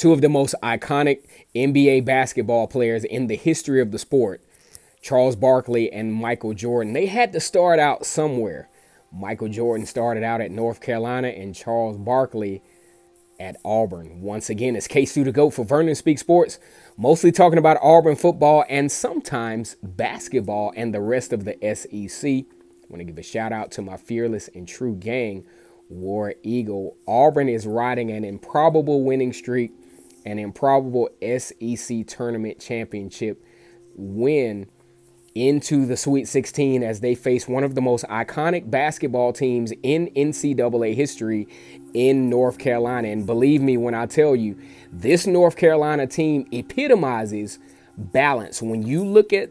two of the most iconic NBA basketball players in the history of the sport, Charles Barkley and Michael Jordan. They had to start out somewhere. Michael Jordan started out at North Carolina and Charles Barkley at Auburn. Once again, it's K-Stu the GOAT for Vernon Speak Sports, mostly talking about Auburn football and sometimes basketball and the rest of the SEC. I want to give a shout out to my fearless and true gang, War Eagle. Auburn is riding an improbable winning streak, an improbable SEC tournament championship win into the Sweet 16 as they face one of the most iconic basketball teams in NCAA history in North Carolina. And believe me when I tell you, this North Carolina team epitomizes balance. When you look at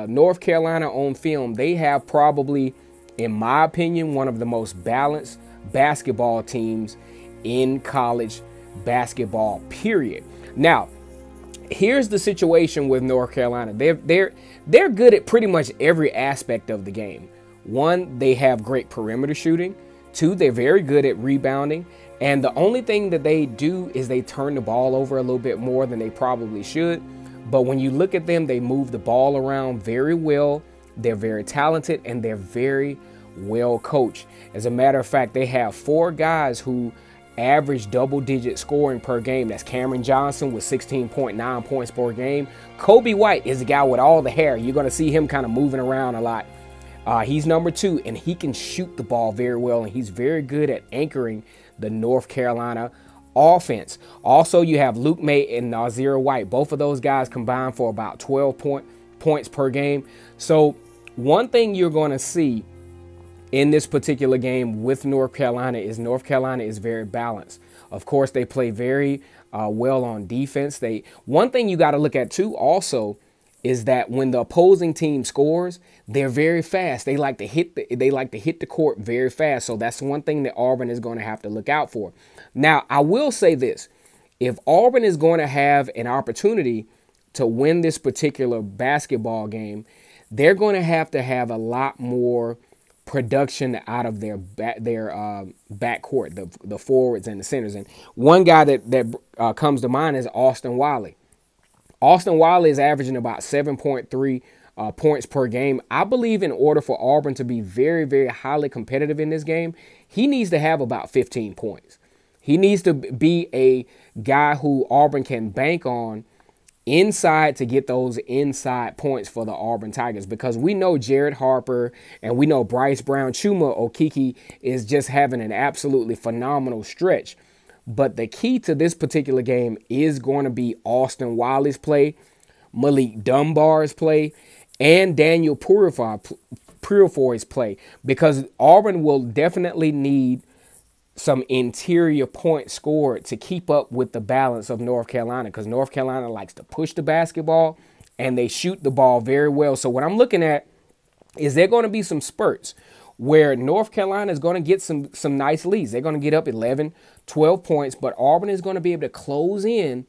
North Carolina on film, they have probably, in my opinion, one of the most balanced basketball teams in college basketball, period. Now, here's the situation with North Carolina. They're good at pretty much every aspect of the game. One, they have great perimeter shooting. Two, they're very good at rebounding. And the only thing that they do is they turn the ball over a little bit more than they probably should. But when you look at them, they move the ball around very well. They're very talented and they're very well coached. As a matter of fact, they have 4 guys who average double-digit scoring per game. That's Cameron Johnson with 16.9 points per game. Kobe White is the guy with all the hair. You're going to see him kind of moving around a lot. He's number 2, and he can shoot the ball very well, and he's very good at anchoring the North Carolina offense. Also, you have Luke May and Nazir White. Both of those guys combined for about 12 points per game. So one thing you're going to see in this particular game with North Carolina is very balanced. Of course, they play very well on defense. One thing you got to look at too also is that when the opposing team scores, they're very fast. They like to hit the court very fast. So that's one thing that Auburn is going to have to look out for. Now, I will say this. If Auburn is going to have an opportunity to win this particular basketball game, they're going to have a lot more production out of their backcourt, the forwards and the centers. And one guy that comes to mind is Austin Wiley. Austin Wiley is averaging about 7.3 points per game. I believe in order for Auburn to be very, very highly competitive in this game, he needs to have about 15 points. He needs to be a guy who Auburn can bank on inside to get those inside points for the Auburn Tigers, because we know Jared Harper and we know Bryce Brown, Chuma Okeke is just having an absolutely phenomenal stretch. But the key to this particular game is going to be Austin Wiley's play, Malik Dunbar's play, and Daniel Purifoy's play, because Auburn will definitely need some interior points scored to keep up with the balance of North Carolina, because North Carolina likes to push the basketball and they shoot the ball very well. So what I'm looking at is there going to be some spurts where North Carolina is going to get some nice leads. They're going to get up 11, 12 points, but Auburn is going to be able to close in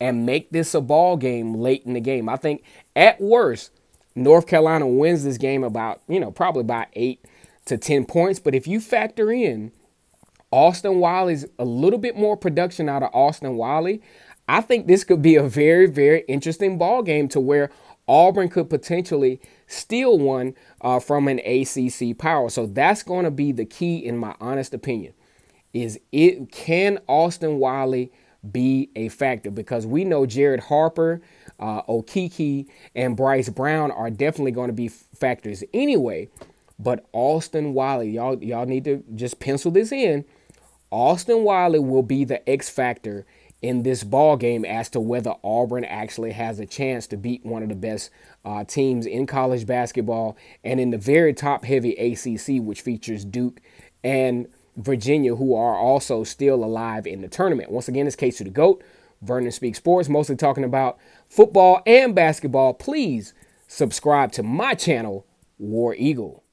and make this a ball game late in the game. I think at worst, North Carolina wins this game about, probably by 8 to 10 points. But if you factor in Austin Wiley's a little bit more production out of Austin Wiley, I think this could be a very, very interesting ball game to where Auburn could potentially steal one from an ACC power. So that's going to be the key, in my honest opinion, can Austin Wiley be a factor? Because we know Jared Harper, Okeke, and Bryce Brown are definitely going to be factors anyway. But Austin Wiley, y'all need to just pencil this in. Austin Wiley will be the X factor in this ball game as to whether Auburn actually has a chance to beat one of the best teams in college basketball and in the very top-heavy ACC, which features Duke and Virginia, who are also still alive in the tournament. Once again, it's K-Stu the GOAT, Vernon Speak Sports, mostly talking about football and basketball. Please subscribe to my channel, War Eagle.